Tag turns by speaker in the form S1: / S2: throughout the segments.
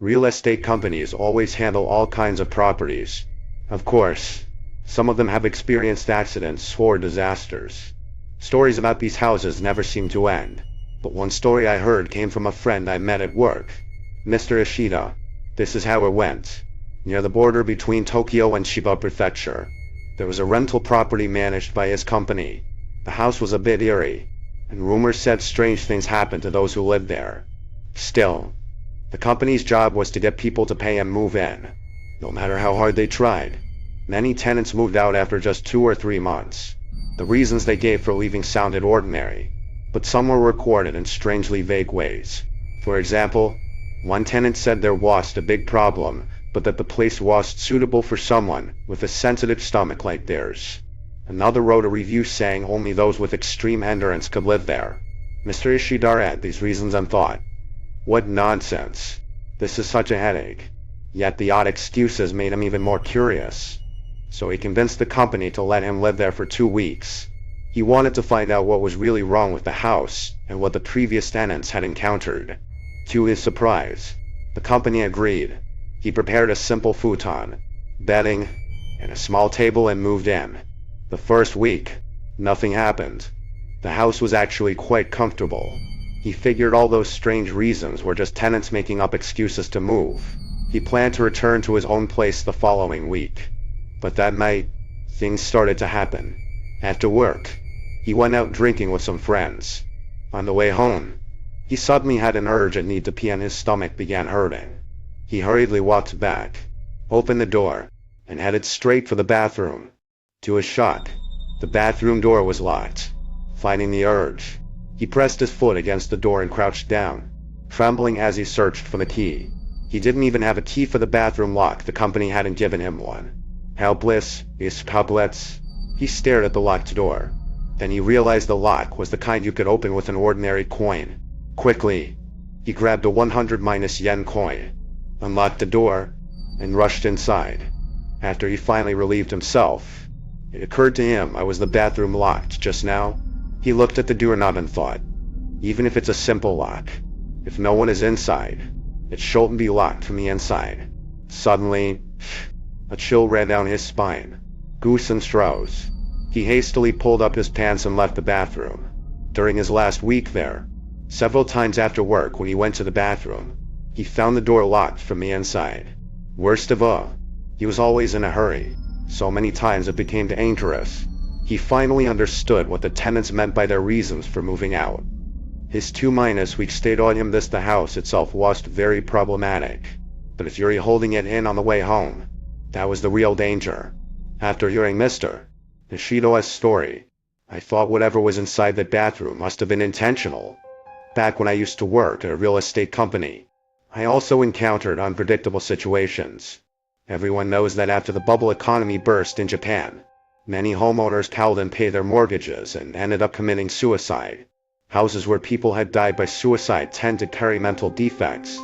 S1: Real estate companies always handle all kinds of properties. Of course, some of them have experienced accidents or disasters. Stories about these houses never seem to end. But one story I heard came from a friend I met at work. Mr. Ishida. This is how it went. Near the border between Tokyo and Chiba Prefecture, there was a rental property managed by his company. The house was a bit eerie, and rumors said strange things happened to those who lived there. Still, the company's job was to get people to pay and move in, no matter how hard they tried. Many tenants moved out after just 2 or 3 months. The reasons they gave for leaving sounded ordinary, but some were recorded in strangely vague ways. For example, one tenant said there wasn't a big problem, but that the place wasn't suitable for someone with a sensitive stomach like theirs. Another wrote a review saying only those with extreme endurance could live there. Mr. Ishida read these reasons and thought, "What nonsense. This is such a headache." Yet the odd excuses made him even more curious. So he convinced the company to let him live there for 2 weeks. He wanted to find out what was really wrong with the house and what the previous tenants had encountered. To his surprise, the company agreed. He prepared a simple futon, bedding, and a small table and moved in. The first week, nothing happened. The house was actually quite comfortable. He figured all those strange reasons were just tenants making up excuses to move. He planned to return to his own place the following week. But that night, things started to happen. After work, he went out drinking with some friends. On the way home, he suddenly had an urge and need to pee and his stomach began hurting. He hurriedly walked back, opened the door, and headed straight for the bathroom. To his shock, the bathroom door was locked. Fighting the urge, he pressed his foot against the door and crouched down, trembling as he searched for the key. He didn't even have a key for the bathroom lock. The company hadn't given him one. Helpless, he stared at the locked door. Then he realized the lock was the kind you could open with an ordinary coin. Quickly, he grabbed a 100-yen coin, unlocked the door, and rushed inside. After he finally relieved himself, it occurred to him, I was the bathroom locked just now? He looked at the doorknob and thought, even if it's a simple lock, if no one is inside, it shouldn't be locked from the inside. Suddenly, a chill ran down his spine. Goose and Strauss. He hastily pulled up his pants and left the bathroom. During his last week there, several times after work when he went to the bathroom, he found the door locked from the inside. Worst of all, he was always in a hurry. So many times it became dangerous. He finally understood what the tenants meant by their reasons for moving out. His 2 weeks stayed on him. The house itself was very problematic, but if you're holding it in on the way home, that was the real danger. After hearing Mr. Ishida's story, I thought whatever was inside that bathroom must have been intentional. Back when I used to work at a real estate company, I also encountered unpredictable situations. Everyone knows that after the bubble economy burst in Japan, many homeowners couldn't pay their mortgages and ended up committing suicide. Houses where people had died by suicide tend to carry mental defects,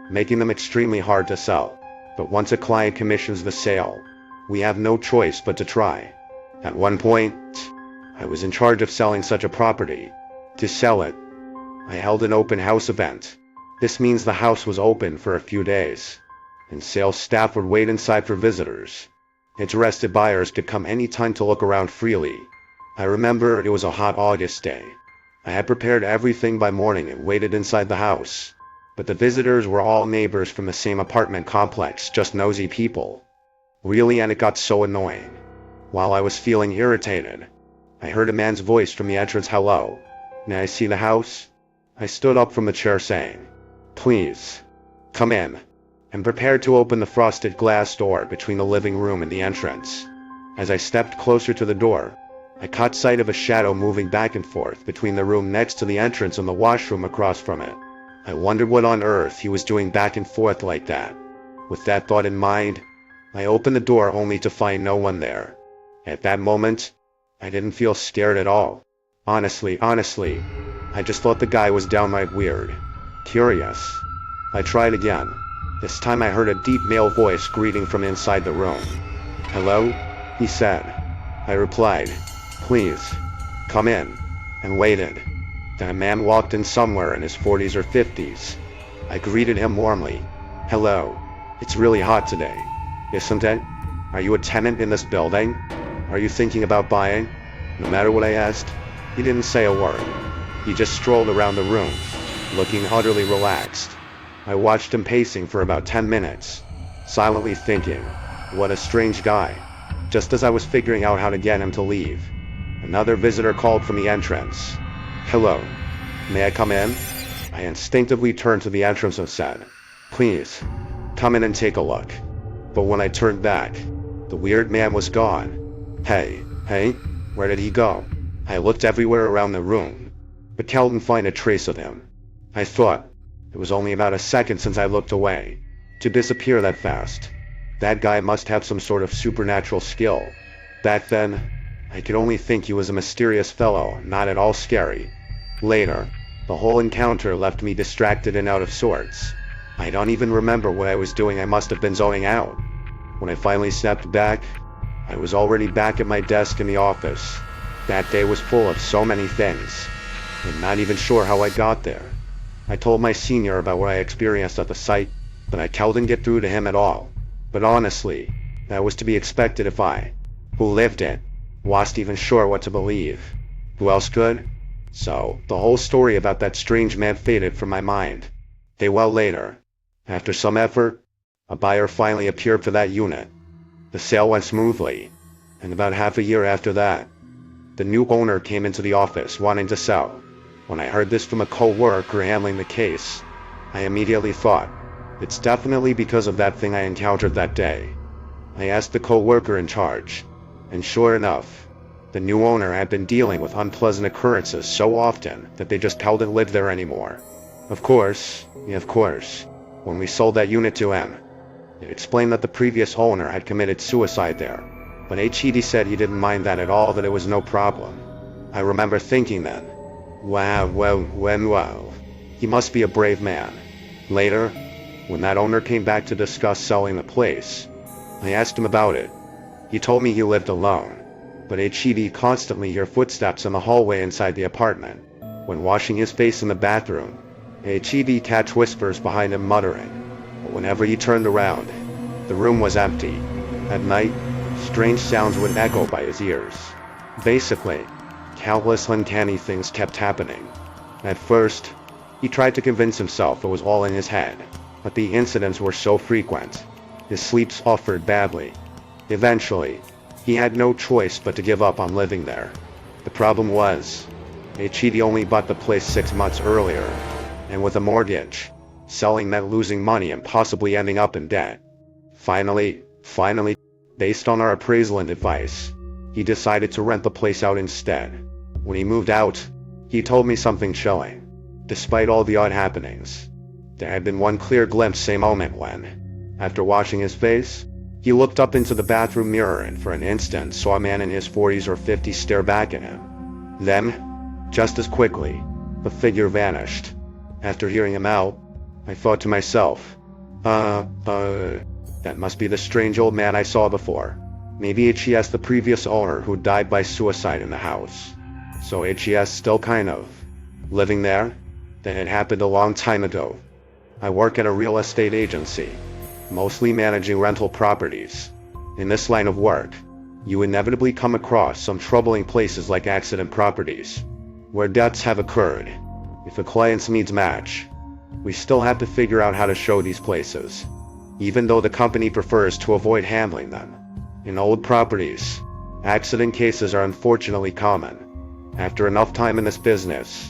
S1: making them extremely hard to sell. But once a client commissions the sale, we have no choice but to try. At one point, I was in charge of selling such a property. To sell it, I held an open house event. This means the house was open for a few days, and sales staff would wait inside for visitors. Interested buyers could come any time to look around freely. I remember it was a hot August day. I had prepared everything by morning and waited inside the house. But the visitors were all neighbors from the same apartment complex, just nosy people. Really, and it got so annoying. While I was feeling irritated, I heard a man's voice from the entrance. Hello, may I see the house? I stood up from the chair saying, please, come in, and prepared to open the frosted glass door between the living room and the entrance. As I stepped closer to the door, I caught sight of a shadow moving back and forth between the room next to the entrance and the washroom across from it. I wondered what on earth he was doing back and forth like that. With that thought in mind, I opened the door only to find no one there. At that moment, I didn't feel scared at all. Honestly, I just thought the guy was downright weird. Curious. I tried again. This time I heard a deep male voice greeting from inside the room. Hello? He said. I replied, please, come in, and waited. Then a man walked in somewhere in his 40s or 50s. I greeted him warmly. Hello. It's really hot today, isn't it? Are you a tenant in this building? Are you thinking about buying? No matter what I asked, he didn't say a word. He just strolled around the room, looking utterly relaxed. I watched him pacing for about 10 minutes, silently thinking, what a strange guy. Just as I was figuring out how to get him to leave, another visitor called from the entrance. Hello. May I come in? I instinctively turned to the entrance and said, please, come in and take a look. But when I turned back, the weird man was gone. Hey, where did he go? I looked everywhere around the room, but couldn't find a trace of him. I thought, it was only about a second since I looked away. To disappear that fast. That guy must have some sort of supernatural skill. Back then, I could only think he was a mysterious fellow, not at all scary. Later, the whole encounter left me distracted and out of sorts. I don't even remember what I was doing. I must have been zoning out. When I finally stepped back, I was already back at my desk in the office. That day was full of so many things. I'm not even sure how I got there. I told my senior about what I experienced at the site, but I couldn't get through to him at all. But honestly, that was to be expected if I, who lived it, wasn't even sure what to believe. Who else could? So, the whole story about that strange man faded from my mind. A while later, after some effort, a buyer finally appeared for that unit. The sale went smoothly, and about half a year after that, the new owner came into the office wanting to sell. When I heard this from a co-worker handling the case, I immediately thought, it's definitely because of that thing I encountered that day. I asked the co-worker in charge, and sure enough, the new owner had been dealing with unpleasant occurrences so often that they just couldn't live there anymore. Of course, when we sold that unit to him, it explained that the previous owner had committed suicide there, but HED said he didn't mind that at all, that it was no problem. I remember thinking then, wow, he must be a brave man. Later, when that owner came back to discuss selling the place, I asked him about it. He told me he lived alone, but HED constantly heard footsteps in the hallway inside the apartment. When washing his face in the bathroom, HED catch whispers behind him muttering, but whenever he turned around, the room was empty. At night, strange sounds would echo by his ears. Basically, countless uncanny things kept happening. At first, he tried to convince himself it was all in his head, but the incidents were so frequent, his sleep suffered badly. Eventually, he had no choice but to give up on living there. The problem was, HED only bought the place 6 months earlier, and with a mortgage, selling meant losing money and possibly ending up in debt. Finally, based on our appraisal and advice, he decided to rent the place out instead. When he moved out, he told me something chilling. Despite all the odd happenings, there had been one clear glimpse same moment when, after washing his face, he looked up into the bathroom mirror and for an instant saw a man in his 40s or 50s stare back at him. Then, just as quickly, the figure vanished. After hearing him out, I thought to myself, that must be the strange old man I saw before. Maybe HES the previous owner who died by suicide in the house. So HES still kind of living there? Then it happened a long time ago. I work at a real estate agency, mostly managing rental properties. In this line of work, you inevitably come across some troubling places like accident properties, where deaths have occurred. If a client's needs match, we still have to figure out how to show these places, even though the company prefers to avoid handling them. In old properties, accident cases are unfortunately common. After enough time in this business,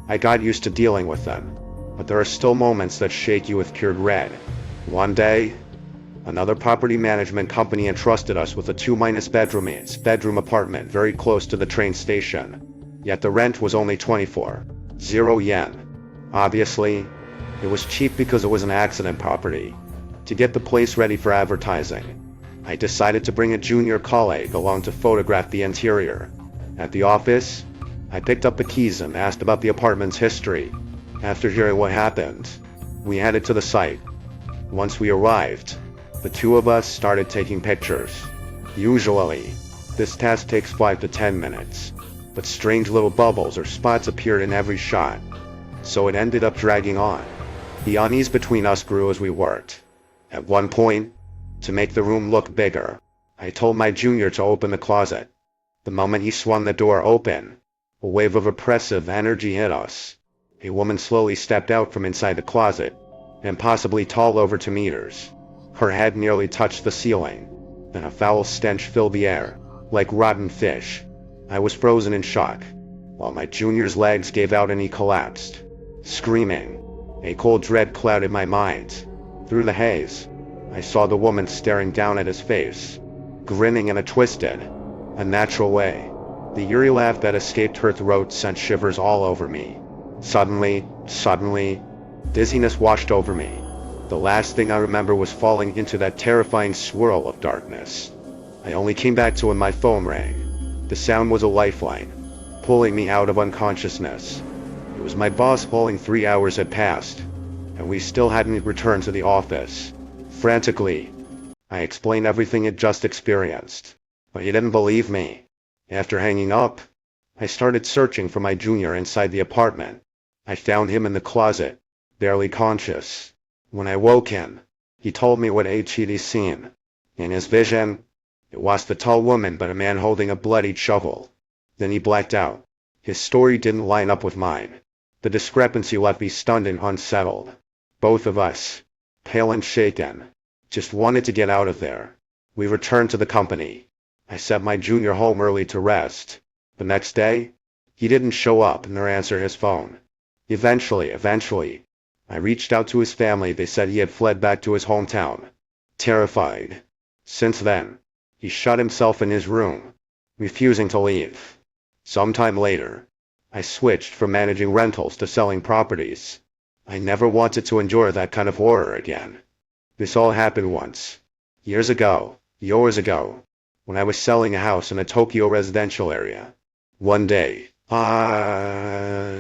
S1: I got used to dealing with them, but there are still moments that shake you with cured red. One day, another property management company entrusted us with a 2-bedroom apartment very close to the train station, yet the rent was only 24,000 yen. Obviously, it was cheap because it was an accident property. To get the place ready for advertising, I decided to bring a junior colleague along to photograph the interior. At the office, I picked up the keys and asked about the apartment's history. After hearing what happened, we headed to the site. Once we arrived, the two of us started taking pictures. Usually, this task takes 5 to 10 minutes, but strange little bubbles or spots appeared in every shot, so it ended up dragging on. The unease between us grew as we worked. At one point, to make the room look bigger, I told my junior to open the closet. The moment he swung the door open, a wave of oppressive energy hit us. A woman slowly stepped out from inside the closet, impossibly tall over 2 meters. Her head nearly touched the ceiling, and a foul stench filled the air, like rotten fish. I was frozen in shock, while my junior's legs gave out and he collapsed, screaming. A cold dread clouded my mind. Through the haze, I saw the woman staring down at his face, grinning in a twisted, unnatural way. The eerie laugh that escaped her throat sent shivers all over me. Suddenly, dizziness washed over me. The last thing I remember was falling into that terrifying swirl of darkness. I only came back to when my phone rang. The sound was a lifeline, pulling me out of unconsciousness. It was my boss calling. 3 hours had passed, and we still hadn't returned to the office. Frantically, I explained everything I'd just experienced, but he didn't believe me. After hanging up, I started searching for my junior inside the apartment. I found him in the closet, barely conscious. When I woke him, he told me what he'd seen. In his vision, it was the tall woman but a man holding a bloodied shovel. Then he blacked out. His story didn't line up with mine. The discrepancy left me stunned and unsettled. Both of us, pale and shaken, just wanted to get out of there. We returned to the company. I sent my junior home early to rest. The next day, he didn't show up nor answer his phone. Eventually, I reached out to his family. They said he had fled back to his hometown. Terrified. Since then, he shut himself in his room, refusing to leave. Sometime later, I switched from managing rentals to selling properties. I never wanted to endure that kind of horror again. This all happened once. Years ago, when I was selling a house in a Tokyo residential area. One day, I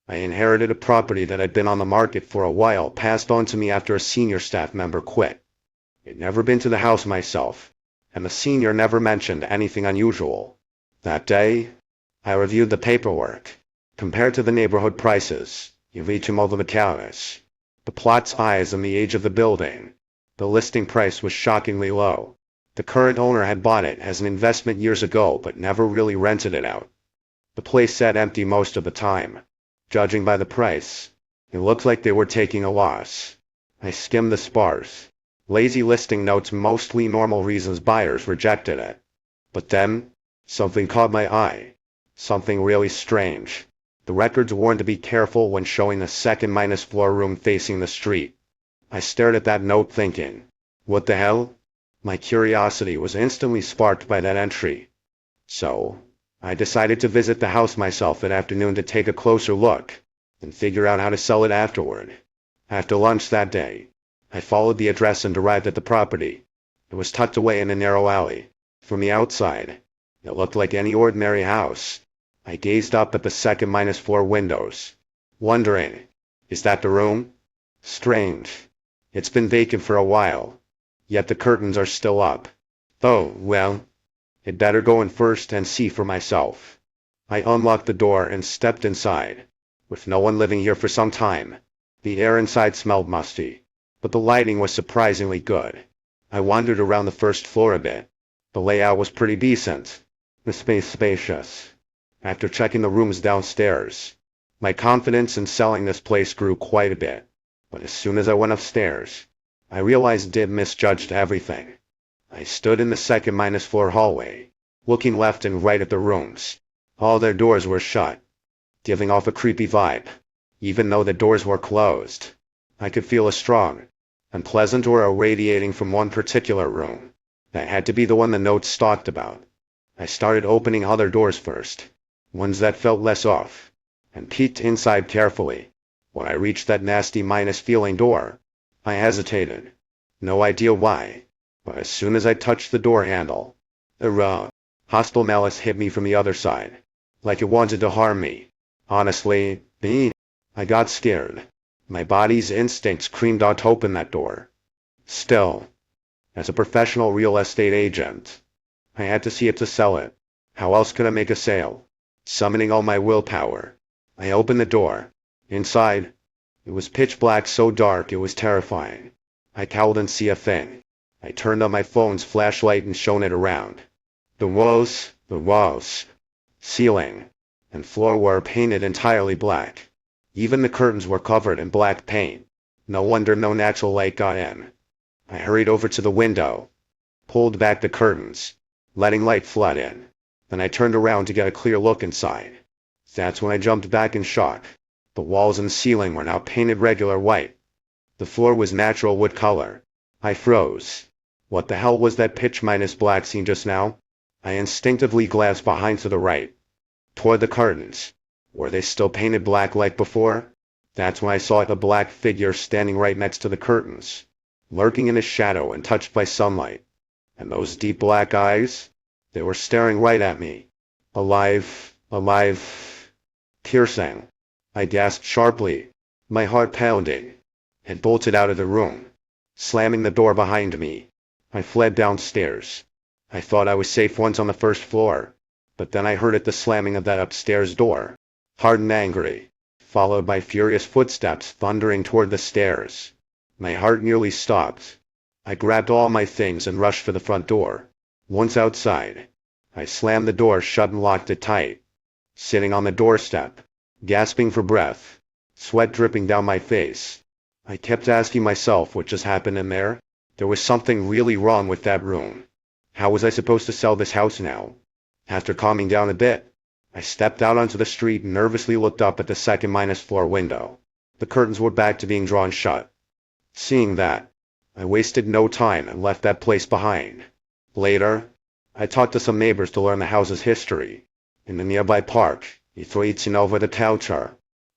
S1: inherited a property that had been on the market for a while, passed on to me after a senior staff member quit. I'd never been to the house myself, and the senior never mentioned anything unusual. That day, I reviewed the paperwork, compared to the neighborhood prices, the plot size and the age of the building. The listing price was shockingly low. The current owner had bought it as an investment years ago but never really rented it out. The place sat empty most of the time. Judging by the price, it looked like they were taking a loss. I skimmed the sparse, lazy listing notes, mostly normal reasons buyers rejected it. But then, something caught my eye. Something really strange. The records warned to be careful when showing the second-floor room facing the street. I stared at that note thinking, what the hell? My curiosity was instantly sparked by that entry. So, I decided to visit the house myself that afternoon to take a closer look, and figure out how to sell it afterward. After lunch that day, I followed the address and arrived at the property. It was tucked away in a narrow alley. From the outside, it looked like any ordinary house. I gazed up at the second-floor windows, wondering, is that the room? Strange. It's been vacant for a while, yet the curtains are still up. Oh, well, I'd better go in first and see for myself. I unlocked the door and stepped inside. With no one living here for some time, the air inside smelled musty, but the lighting was surprisingly good. I wandered around the first floor a bit. The layout was pretty decent. The space spacious. After checking the rooms downstairs, my confidence in selling this place grew quite a bit. But as soon as I went upstairs, I realized I'd misjudged everything. I stood in the second-floor hallway, looking left and right at the rooms. All their doors were shut, giving off a creepy vibe. Even though the doors were closed, I could feel a strong, unpleasant aura radiating from one particular room. That had to be the one the notes talked about. I started opening other doors first, ones that felt less off, and peeked inside carefully. When I reached that nasty feeling door, I hesitated. No idea why, but as soon as I touched the door handle, hostile malice hit me from the other side, like it wanted to harm me. Honestly, I got scared. My body's instincts screamed out to open that door. Still, as a professional real estate agent, I had to see it to sell it. How else could I make a sale? Summoning all my willpower, I opened the door. Inside, it was pitch black, so dark it was terrifying. I cowled and see a thing. I turned on my phone's flashlight and shone it around. The walls, ceiling, and floor were painted entirely black. Even the curtains were covered in black paint. No wonder no natural light got in. I hurried over to the window, pulled back the curtains, letting light flood in. Then I turned around to get a clear look inside. That's when I jumped back in shock. The walls and ceiling were now painted regular white. The floor was natural wood color. I froze. What the hell was that pitch-black scene just now? I instinctively glanced behind to the right, toward the curtains. Were they still painted black like before? That's when I saw a black figure standing right next to the curtains, lurking in a shadow and touched by sunlight. And those deep black eyes? They were staring right at me. Alive, piercing. I gasped sharply, my heart pounding, and bolted out of the room, slamming the door behind me. I fled downstairs. I thought I was safe once on the first floor, but then I heard the slamming of that upstairs door, hard and angry, followed by furious footsteps thundering toward the stairs. My heart nearly stopped. I grabbed all my things and rushed for the front door. Once outside, I slammed the door shut and locked it tight. Sitting on the doorstep, gasping for breath, sweat dripping down my face, I kept asking myself what just happened in there. There was something really wrong with that room. How was I supposed to sell this house now? After calming down a bit, I stepped out onto the street and nervously looked up at the second-floor window. The curtains were back to being drawn shut. Seeing that, I wasted no time and left that place behind. Later, I talked to some neighbors to learn the house's history. In the nearby park, over the culture,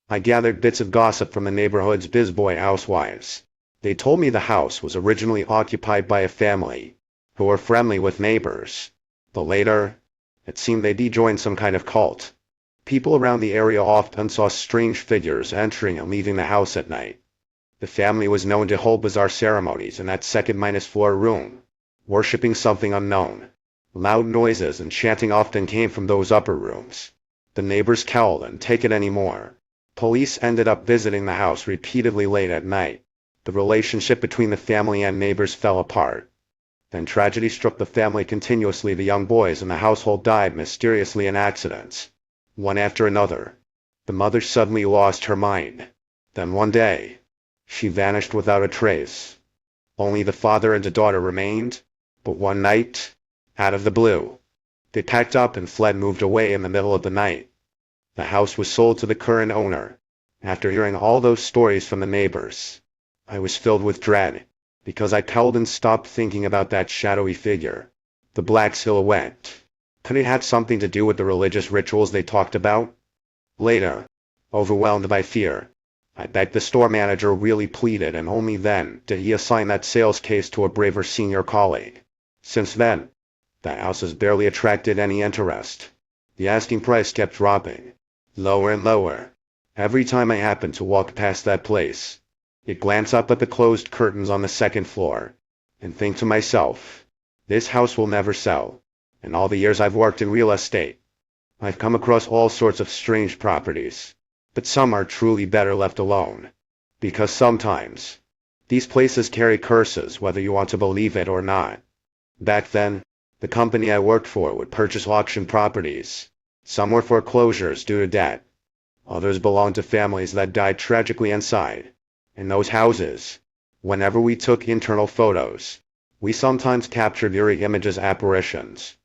S1: I gathered bits of gossip from the neighborhood's bizboy housewives. They told me the house was originally occupied by a family who were friendly with neighbors, but later, it seemed they'd joined some kind of cult. People around the area often saw strange figures entering and leaving the house at night. The family was known to hold bizarre ceremonies in that second-floor room, worshipping something unknown. Loud noises and chanting often came from those upper rooms. The neighbors cowled and take it anymore. Police ended up visiting the house repeatedly late at night. The relationship between the family and neighbors fell apart. Then tragedy struck the family continuously. The young boys in the household died mysteriously in accidents, one after another. The mother suddenly lost her mind. Then one day, she vanished without a trace. Only the father and the daughter remained. But one night, out of the blue, they packed up and moved away in the middle of the night. The house was sold to the current owner. After hearing all those stories from the neighbors, I was filled with dread, because I held and stopped thinking about that shadowy figure, the black silhouette. Could it have something to do with the religious rituals they talked about? Later, overwhelmed by fear, I begged the store manager, really pleaded, and only then did he assign that sales case to a braver senior colleague. Since then, the house has barely attracted any interest. The asking price kept dropping, lower and lower. Every time I happened to walk past that place, I'd glance up at the closed curtains on the second floor, and think to myself, this house will never sell. In all the years I've worked in real estate, I've come across all sorts of strange properties, but some are truly better left alone. Because sometimes, these places carry curses whether you want to believe it or not. Back then, the company I worked for would purchase auction properties. Some were foreclosures due to debt. Others belonged to families that died tragically inside. In those houses, whenever we took internal photos, we sometimes captured eerie images, apparitions,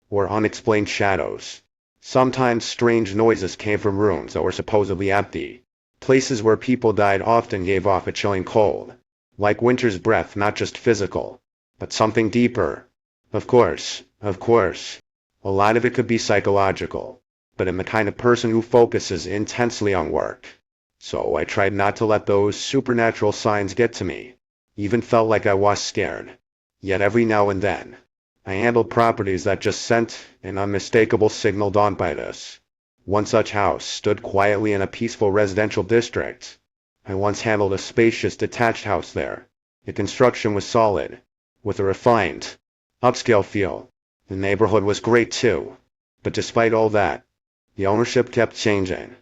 S1: or unexplained shadows. Sometimes strange noises came from rooms that were supposedly empty. Places where people died often gave off a chilling cold, like winter's breath, not just physical, but something deeper. Of course, a lot of it could be psychological, but I'm the kind of person who focuses intensely on work. So I tried not to let those supernatural signs get to me. Even felt like I was scared. Yet every now and then, I handled properties that just sent an unmistakable signal. Dawned by this. One such house stood quietly in a peaceful residential district. I once handled a spacious detached house there. The construction was solid, with a refined, upscale feel. The neighborhood was great too. But despite all that, the ownership kept changing.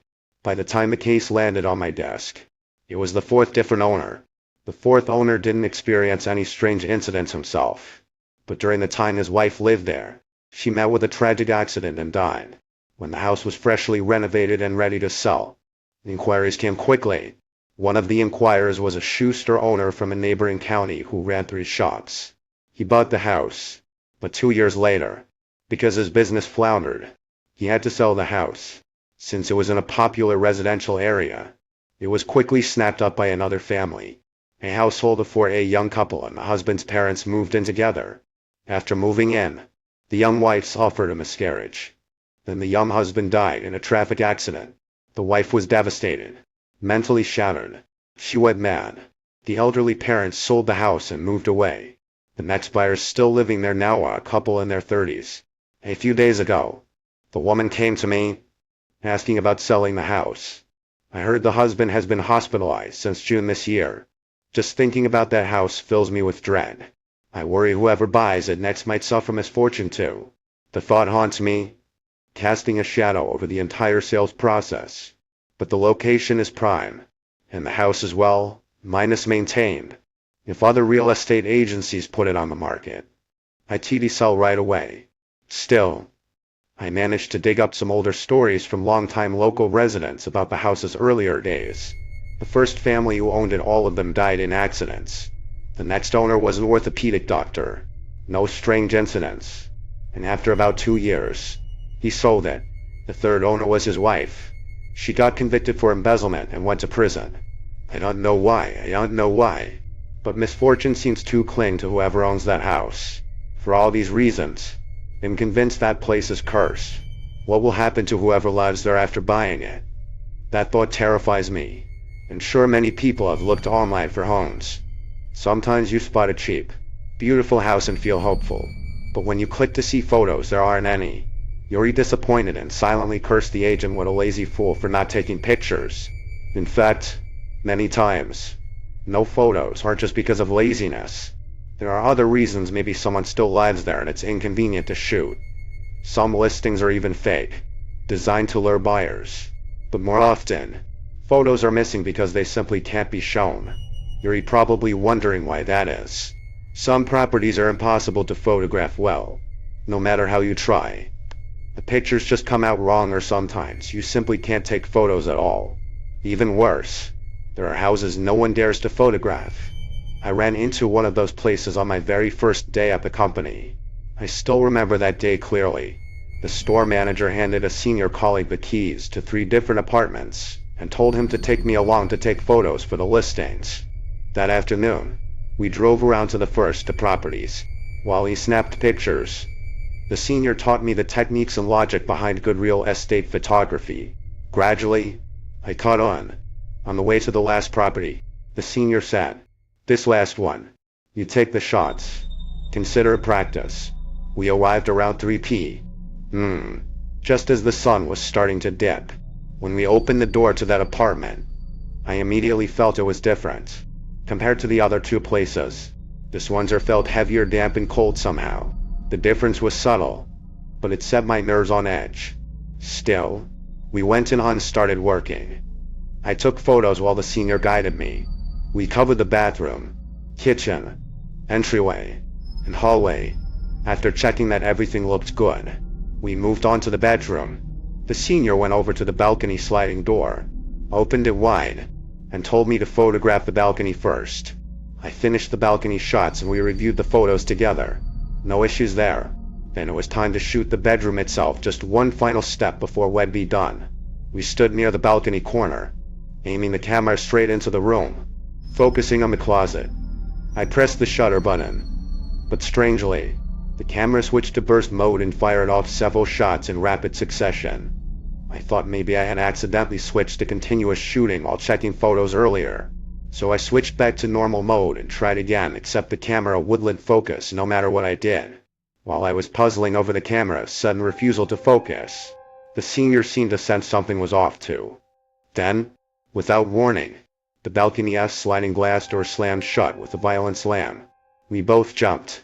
S1: By the time the case landed on my desk, it was the fourth different owner. The fourth owner didn't experience any strange incidents himself, but during the time his wife lived there, she met with a tragic accident and died. When the house was freshly renovated and ready to sell, the inquiries came quickly. One of the inquirers was a shoe store owner from a neighboring county who ran 3 shops. He bought the house, but 2 years later, because his business floundered, he had to sell the house. Since it was in a popular residential area, it was quickly snapped up by another family, a household of 4, a young couple and the husband's parents moved in together. After moving in, the young wife suffered a miscarriage. Then the young husband died in a traffic accident. The wife was devastated, mentally shattered. She went mad. The elderly parents sold the house and moved away. The next buyers still living there now are a couple in their 30s. A few days ago, the woman came to me, asking about selling the house. I heard the husband has been hospitalized since June this year. Just thinking about that house fills me with dread. I worry whoever buys it next might suffer misfortune too. The thought haunts me, casting a shadow over the entire sales process. But the location is prime, and the house as well, minus maintained. If other real estate agencies put it on the market, I'd sell right away. Still, I managed to dig up some older stories from longtime local residents about the house's earlier days. The first family who owned it, all of them died in accidents. The next owner was an orthopedic doctor. No strange incidents. And after about 2 years, he sold it. The third owner was his wife. She got convicted for embezzlement and went to prison. I don't know why, but misfortune seems to cling to whoever owns that house. For all these reasons, I'm convinced that place is cursed. What will happen to whoever lives there after buying it? That thought terrifies me. And sure, many people have looked online for homes. Sometimes you spot a cheap, beautiful house and feel hopeful. But when you click to see photos, there aren't any. You're disappointed and silently curse the agent, what a lazy fool for not taking pictures. In fact, many times, no photos aren't just because of laziness. There are other reasons. Maybe someone still lives there and it's inconvenient to shoot. Some listings are even fake, designed to lure buyers. But more often, photos are missing because they simply can't be shown. You're probably wondering why that is. Some properties are impossible to photograph well, no matter how you try. The pictures just come out wrong, or sometimes you simply can't take photos at all. Even worse, there are houses no one dares to photograph. I ran into one of those places on my very first day at the company. I still remember that day clearly. The store manager handed a senior colleague the keys to 3 different apartments and told him to take me along to take photos for the listings. That afternoon, we drove around to the first 2 properties. While he snapped pictures, the senior taught me the techniques and logic behind good real estate photography. Gradually, I caught on. On the way to the last property, the senior said, "This last one, you take the shots. Consider it practice." We arrived around 3 p.m. Just as the sun was starting to dip. When we opened the door to that apartment, I immediately felt it was different. Compared to the other 2 places, this one's felt heavier, damp and cold somehow. The difference was subtle, but it set my nerves on edge. Still, we went in and started working. I took photos while the senior guided me. We covered the bathroom, kitchen, entryway, and hallway. After checking that everything looked good, we moved on to the bedroom. The senior went over to the balcony sliding door, opened it wide, and told me to photograph the balcony first. I finished the balcony shots and we reviewed the photos together. No issues there. Then it was time to shoot the bedroom itself, just one final step before we'd be done. We stood near the balcony corner, aiming the camera straight into the room, focusing on the closet. I pressed the shutter button, but strangely, the camera switched to burst mode and fired off several shots in rapid succession. I thought maybe I had accidentally switched to continuous shooting while checking photos earlier. So I switched back to normal mode and tried again, except the camera wouldn't focus no matter what I did. While I was puzzling over the camera's sudden refusal to focus, the senior seemed to sense something was off too. Then, without warning, the balcony's sliding glass door slammed shut with a violent slam. We both jumped.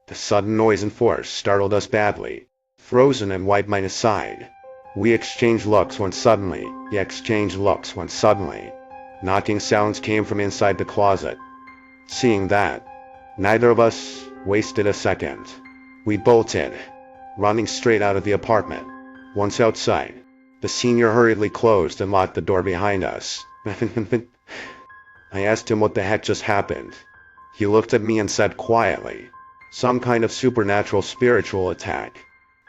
S1: The sudden noise and force startled us badly. Frozen and wiped mine aside. We exchanged looks when suddenly, knocking sounds came from inside the closet. Seeing that, neither of us wasted a second. We bolted, running straight out of the apartment. Once outside, the senior hurriedly closed and locked the door behind us. I asked him what the heck just happened. He looked at me and said quietly, "Some kind of supernatural spiritual attack.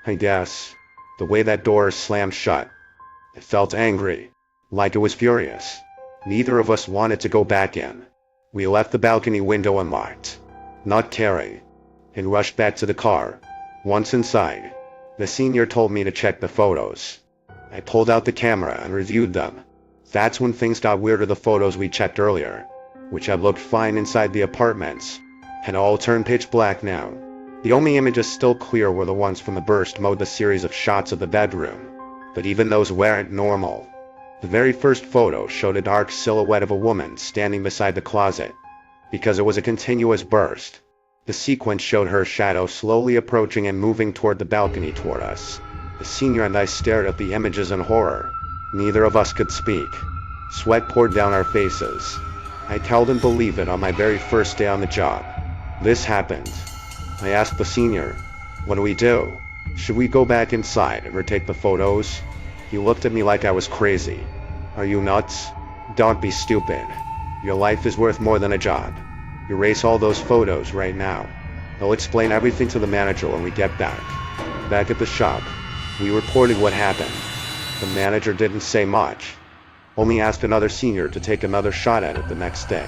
S1: I guess." The way that door slammed shut, it felt angry, like it was furious. Neither of us wanted to go back in. We left the balcony window unlocked, not caring, and rushed back to the car. Once inside, the senior told me to check the photos. I pulled out the camera and reviewed them. That's when things got weirder. The photos we checked earlier, which had looked fine inside the apartments, had all turned pitch black now. The only images still clear were the ones from the burst mode, the series of shots of the bedroom. But even those weren't normal. The very first photo showed a dark silhouette of a woman standing beside the closet. Because it was a continuous burst, the sequence showed her shadow slowly approaching and moving toward the balcony toward us. The senior and I stared at the images in horror. Neither of us could speak. Sweat poured down our faces. I couldn't believe it on my very first day on the job. This happened. I asked the senior, "What do we do? Should we go back inside and retake the photos?" He looked at me like I was crazy. "Are you nuts? Don't be stupid. Your life is worth more than a job. Erase all those photos right now. I'll explain everything to the manager when we get back." Back at the shop, we reported what happened. The manager didn't say much, only asked another senior to take another shot at it the next day.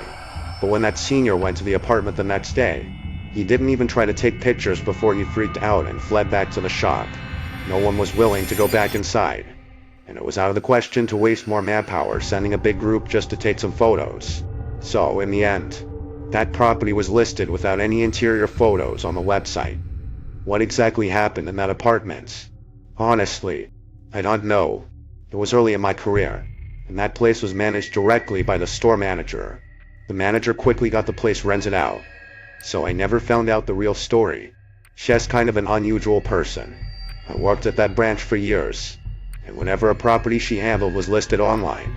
S1: But when that senior went to the apartment the next day, he didn't even try to take pictures before he freaked out and fled back to the shop. No one was willing to go back inside, and it was out of the question to waste more manpower sending a big group just to take some photos. So, in the end, that property was listed without any interior photos on the website. What exactly happened in that apartment? Honestly, I don't know. It was early in my career, and that place was managed directly by the store manager. The manager quickly got the place rented out, so I never found out the real story. She's kind of an unusual person. I worked at that branch for years, and whenever a property she handled was listed online,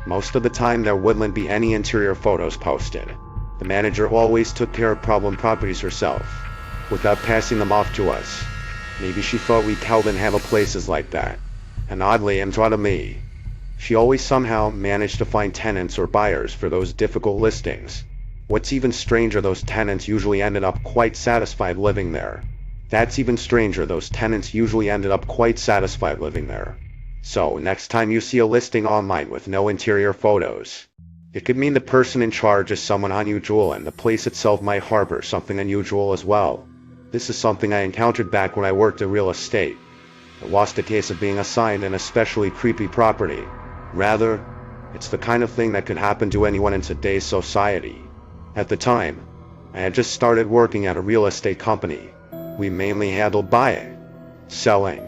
S1: most of the time there wouldn't be any interior photos posted. The manager always took care of problem properties herself, without passing them off to us. Maybe she thought we couldn't handle places like that. And oddly, in front of me, she always somehow managed to find tenants or buyers for those difficult listings. What's even stranger, those tenants usually ended up quite satisfied living there. That's even stranger, those tenants usually ended up quite satisfied living there. So, next time you see a listing online with no interior photos, it could mean the person in charge is someone unusual and the place itself might harbor something unusual as well. This is something I encountered back when I worked in real estate. It wasn't a case of being assigned an especially creepy property. Rather, it's the kind of thing that could happen to anyone in today's society. At the time, I had just started working at a real estate company. We mainly handled buying, selling,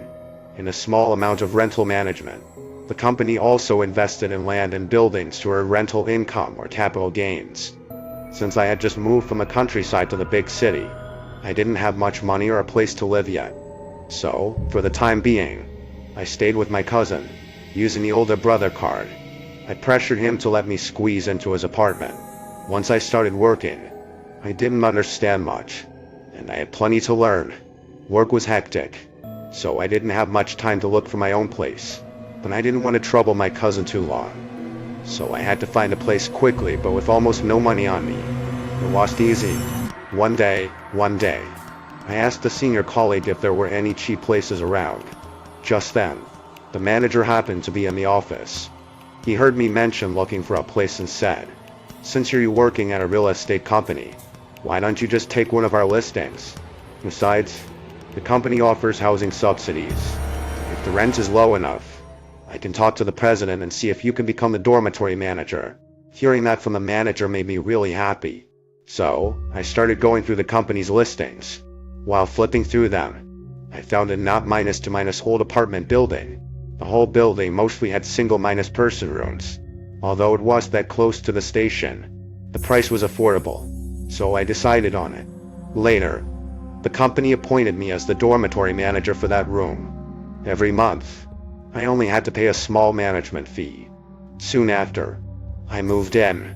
S1: and a small amount of rental management. The company also invested in land and buildings to earn rental income or capital gains. Since I had just moved from the countryside to the big city, I didn't have much money or a place to live yet. So, for the time being, I stayed with my cousin, using the older brother card. I pressured him to let me squeeze into his apartment. Once I started working, I didn't understand much, and I had plenty to learn. Work was hectic, so I didn't have much time to look for my own place. But I didn't want to trouble my cousin too long, so I had to find a place quickly but with almost no money on me. It wasn't easy. One day, I asked a senior colleague if there were any cheap places around. Just then, the manager happened to be in the office. He heard me mention looking for a place and said, "Since you're working at a real estate company, why don't you just take one of our listings? Besides, the company offers housing subsidies. If the rent is low enough, I can talk to the president and see if you can become the dormitory manager." Hearing that from the manager made me really happy. So, I started going through the company's listings. While flipping through them, I found a not minus to minus whole apartment building. The whole building mostly had single minus person rooms. Although it was that close to the station, the price was affordable, so I decided on it. Later, the company appointed me as the dormitory manager for that room. Every month, I only had to pay a small management fee. Soon after, I moved in.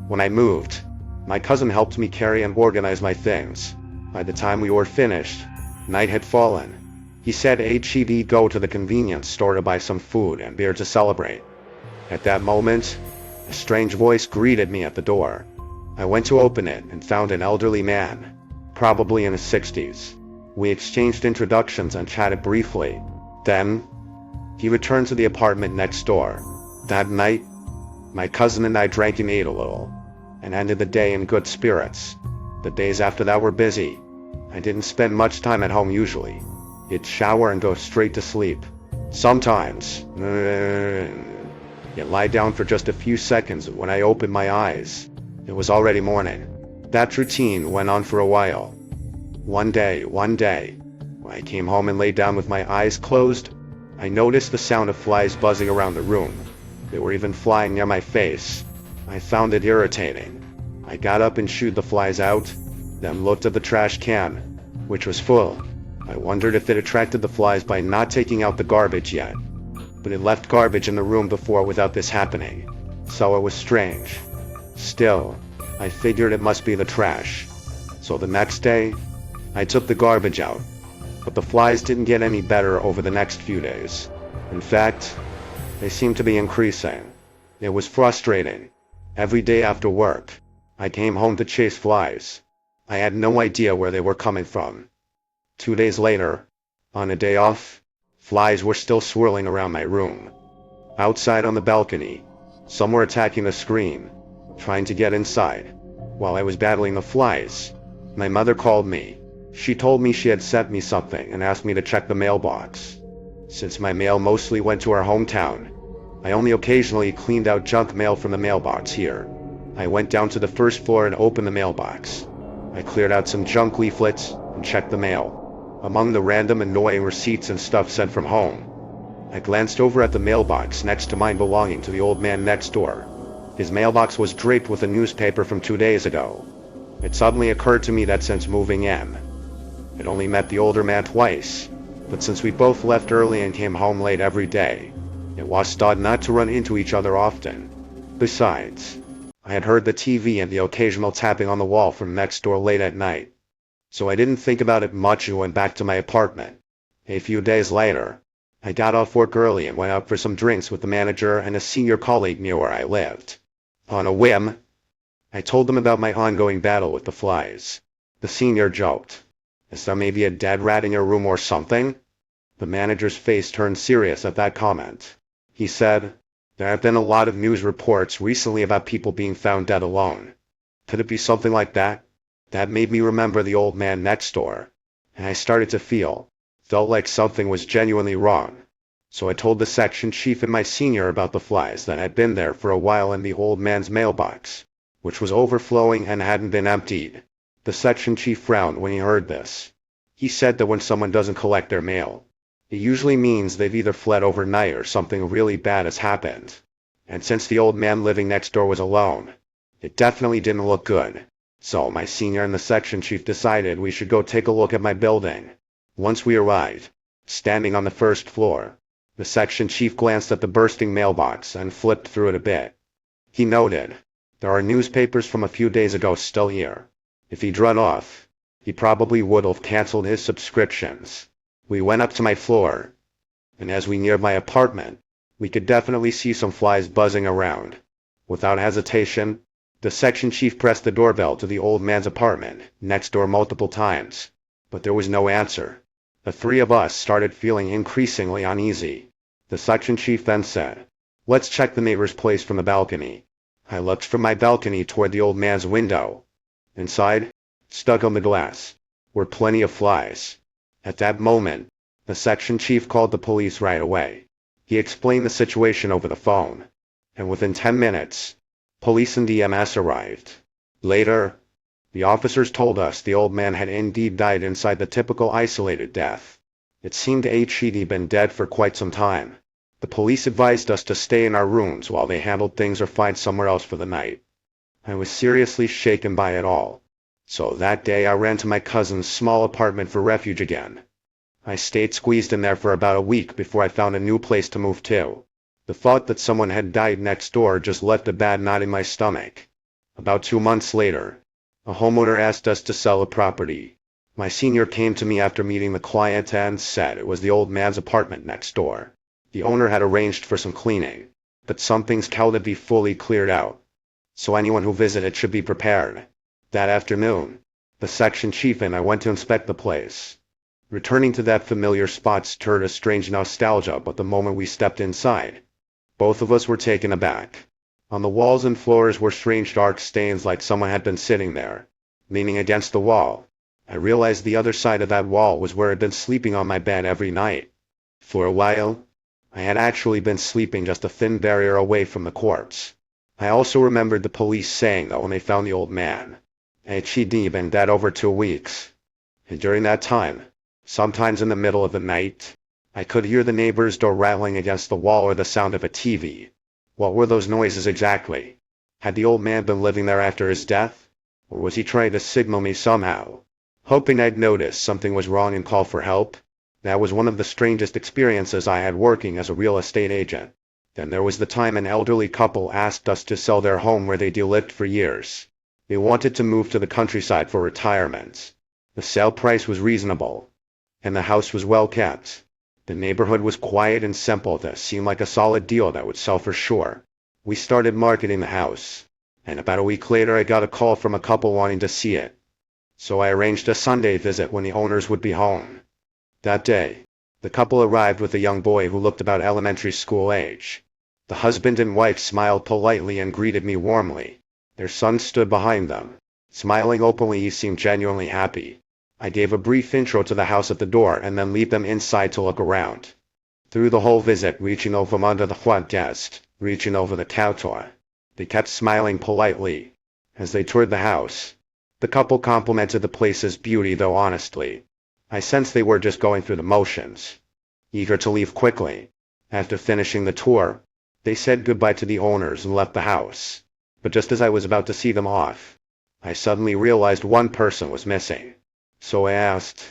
S1: When I moved, My cousin helped me carry and organize my things. By the time we were finished, night had fallen. He said he'd go to the convenience store to buy some food and beer to celebrate. At that moment, a strange voice greeted me at the door. I went to open it and found an elderly man, probably in his 60s. We exchanged introductions and chatted briefly. Then, he returned to the apartment next door. That night, my cousin and I drank and ate a little, and ended the day in good spirits. The days after that were busy. I didn't spend much time at home usually. I'd shower and go straight to sleep. Sometimes, I'd lie down for just a few seconds, and when I opened my eyes, it was already morning. That routine went on for a while. One day, when I came home and lay down with my eyes closed, I noticed the sound of flies buzzing around the room. They were even flying near my face. I found it irritating. I got up and shooed the flies out, then looked at the trash can, which was full. I wondered if it attracted the flies by not taking out the garbage yet. But it left garbage in the room before without this happening, so it was strange. Still, I figured it must be the trash. So the next day, I took the garbage out. But the flies didn't get any better over the next few days. In fact, they seemed to be increasing. It was frustrating. Every day after work, I came home to chase flies. I had no idea where they were coming from. 2 days later, on a day off, flies were still swirling around my room. Outside on the balcony, some were attacking the screen, trying to get inside. While I was battling the flies, my mother called me. She told me she had sent me something and asked me to check the mailbox. Since my mail mostly went to our hometown, I only occasionally cleaned out junk mail from the mailbox here. I went down to the first floor and opened the mailbox. I cleared out some junk leaflets and checked the mail. Among the random annoying receipts and stuff sent from home, I glanced over at the mailbox next to mine belonging to the old man next door. His mailbox was draped with a newspaper from 2 days ago. It suddenly occurred to me that since moving in, I'd only met the older man twice, but since we both left early and came home late every day, it was thought not to run into each other often. Besides, I had heard the TV and the occasional tapping on the wall from next door late at night, so I didn't think about it much and went back to my apartment. A few days later, I got off work early and went out for some drinks with the manager and a senior colleague near where I lived. On a whim, I told them about my ongoing battle with the flies. The senior joked, "Is there maybe a dead rat in your room or something?" The manager's face turned serious at that comment. He said, "There have been a lot of news reports recently about people being found dead alone. Could it be something like that?" That made me remember the old man next door, and I started to felt like something was genuinely wrong. So I told the section chief and my senior about the flies that had been there for a while in the old man's mailbox, which was overflowing and hadn't been emptied. The section chief frowned when he heard this. He said that when someone doesn't collect their mail, it usually means they've either fled overnight or something really bad has happened. And since the old man living next door was alone, it definitely didn't look good. So my senior and the section chief decided we should go take a look at my building. Once we arrived, standing on the first floor, the section chief glanced at the bursting mailbox and flipped through it a bit. He noted, "There are newspapers from a few days ago still here. If he'd run off, he probably would have canceled his subscriptions." We went up to my floor, and as we neared my apartment, we could definitely see some flies buzzing around. Without hesitation, the section chief pressed the doorbell to the old man's apartment next door multiple times, but there was no answer. The three of us started feeling increasingly uneasy. The section chief then said, "Let's check the neighbor's place from the balcony." I looked from my balcony toward the old man's window. Inside, stuck on the glass, were plenty of flies. At that moment, the section chief called the police right away. He explained the situation over the phone, and within 10 minutes, police and EMS arrived. Later, the officers told us the old man had indeed died inside the typical isolated death. It seemed he'd been dead for quite some time. The police advised us to stay in our rooms while they handled things or find somewhere else for the night. I was seriously shaken by it all. So that day I ran to my cousin's small apartment for refuge again. I stayed squeezed in there for about a week before I found a new place to move to. The thought that someone had died next door just left a bad knot in my stomach. About 2 months later, A homeowner asked us to sell a property. My senior came to me after meeting the client and said it was the old man's apartment next door. The owner had arranged for some cleaning, but some things couldn't be fully cleared out, so anyone who visited should be prepared. That afternoon, the section chief and I went to inspect the place. Returning to that familiar spot stirred a strange nostalgia, but the moment we stepped inside, both of us were taken aback. On the walls and floors were strange dark stains like someone had been sitting there, leaning against the wall. I realized the other side of that wall was where I'd been sleeping on my bed every night. For a while, I had actually been sleeping just a thin barrier away from the corpse. I also remembered the police saying that when they found the old man, he'd been dead over 2 weeks. And during that time, sometimes in the middle of the night, I could hear the neighbor's door rattling against the wall or the sound of a TV. What were those noises exactly? Had the old man been living there after his death? Or was he trying to signal me somehow, hoping I'd notice something was wrong and call for help? That was one of the strangest experiences I had working as a real estate agent. Then there was the time an elderly couple asked us to sell their home where they'd lived for years. They wanted to move to the countryside for retirement. The sale price was reasonable, and the house was well kept. The neighborhood was quiet and simple. That seemed like a solid deal that would sell for sure. We started marketing the house, and about a week later I got a call from a couple wanting to see it. So I arranged a Sunday visit when the owners would be home. That day, the couple arrived with a young boy who looked about elementary school age. The husband and wife smiled politely and greeted me warmly. Their son stood behind them, smiling openly. He seemed genuinely happy. I gave a brief intro to the house at the door and then lead them inside to look around. Through the whole visit, reaching over from under the front desk, reaching over the counter, they kept smiling politely. As they toured the house, the couple complimented the place's beauty, though honestly, I sensed they were just going through the motions, eager to leave quickly. After finishing the tour, they said goodbye to the owners and left the house. But just as I was about to see them off, I suddenly realized one person was missing. So I asked,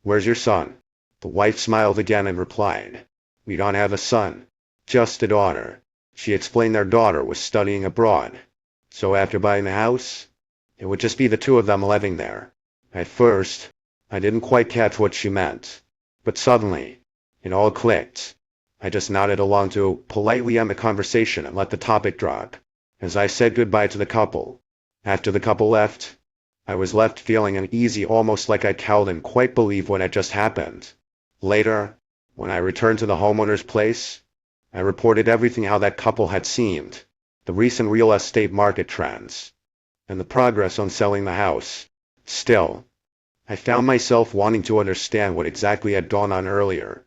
S1: "Where's your son?" The wife smiled again and replied, "We don't have a son, just a daughter." She explained their daughter was studying abroad. So after buying the house, it would just be the two of them living there. At first, I didn't quite catch what she meant, but suddenly, it all clicked. I just nodded along to politely end the conversation and let the topic drop. As I said goodbye to the couple, after the couple left, I was left feeling uneasy, almost like I couldn't quite believe what had just happened. Later, when I returned to the homeowner's place, I reported everything how that couple had seemed, the recent real estate market trends, and the progress on selling the house. Still, I found myself wanting to understand what exactly had gone on earlier,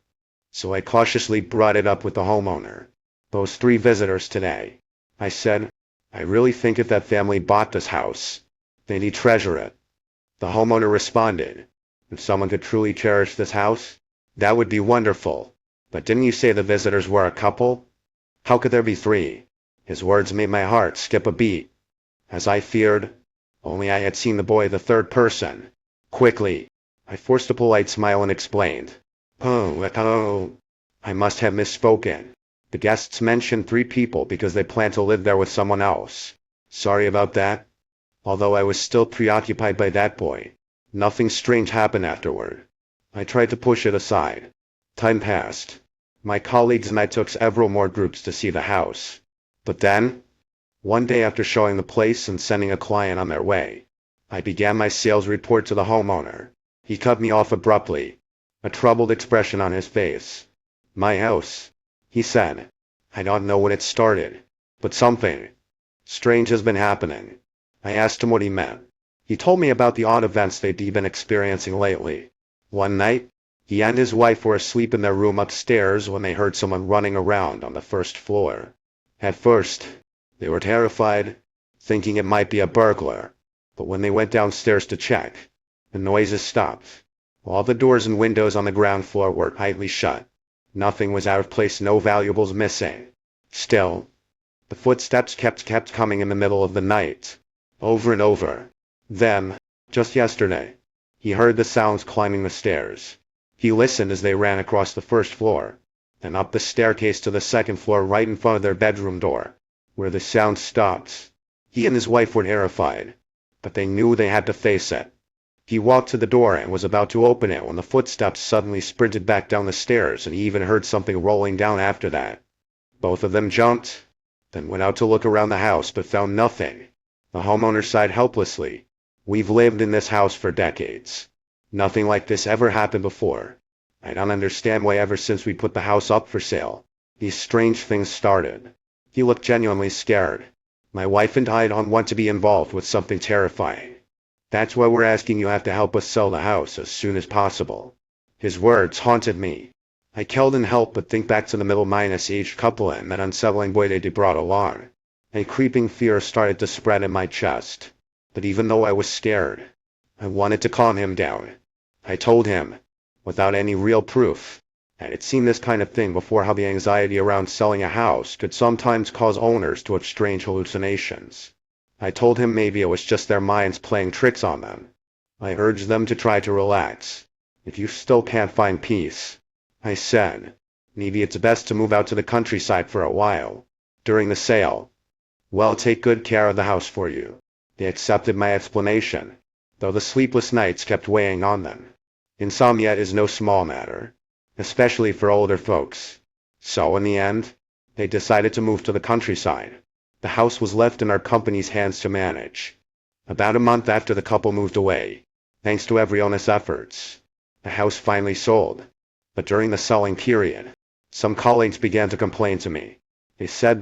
S1: so I cautiously brought it up with the homeowner. "Those 3 visitors today," I said, "I really think if that family bought this house, they'd treasure it." The homeowner responded, "If someone could truly cherish this house, that would be wonderful. But didn't you say the visitors were a couple? How could there be 3? His words made my heart skip a beat. As I feared, only I had seen the boy, the third person. Quickly, I forced a polite smile and explained, "Oh, I must have misspoken. The guests mentioned 3 people because they plan to live there with someone else. Sorry about that." Although I was still preoccupied by that boy, nothing strange happened afterward. I tried to push it aside. Time passed. My colleagues and I took several more groups to see the house. But then, one day after showing the place and sending a client on their way, I began my sales report to the homeowner. He cut me off abruptly, a troubled expression on his face. "My house," he said. "I don't know when it started, but something strange has been happening." I asked him what he meant. He told me about the odd events they'd been experiencing lately. One night, he and his wife were asleep in their room upstairs when they heard someone running around on the first floor. At first, they were terrified, thinking it might be a burglar. But when they went downstairs to check, the noises stopped. All the doors and windows on the ground floor were tightly shut. Nothing was out of place, no valuables missing. Still, the footsteps kept coming in the middle of the night, over and over. Then, just yesterday, he heard the sounds climbing the stairs. He listened as they ran across the first floor, then up the staircase to the second floor right in front of their bedroom door, where the sound stopped. He and his wife were terrified. but they knew they had to face it. He walked to the door and was about to open it when the footsteps suddenly sprinted back down the stairs, and he even heard something rolling down after that. Both of them jumped, then went out to look around the house but found nothing. The homeowner sighed helplessly. We've lived in this house for decades. Nothing like this ever happened before. I don't understand why ever since we put the house up for sale, these strange things started. He looked genuinely scared. My wife and I don't want to be involved with something terrifying. That's why we're asking you have to help us sell the house as soon as possible. His words haunted me. I couldn't help but think back to the middle-aged couple and that unsettling boy they brought along. A creeping fear started to spread in my chest. But even though I was scared, I wanted to calm him down. I told him, without any real proof, I had seen this kind of thing before, how the anxiety around selling a house could sometimes cause owners to have strange hallucinations. I told him maybe it was just their minds playing tricks on them. I urged them to try to relax. If you still can't find peace, I said, maybe it's best to move out to the countryside for a while. During the sale, we'll take good care of the house for you. They accepted my explanation, though the sleepless nights kept weighing on them. Insomnia is no small matter, especially for older folks. So in the end, they decided to move to the countryside. The house was left in our company's hands to manage. About a month after the couple moved away, thanks to everyone's efforts, the house finally sold. But during the selling period, some colleagues began to complain to me. They said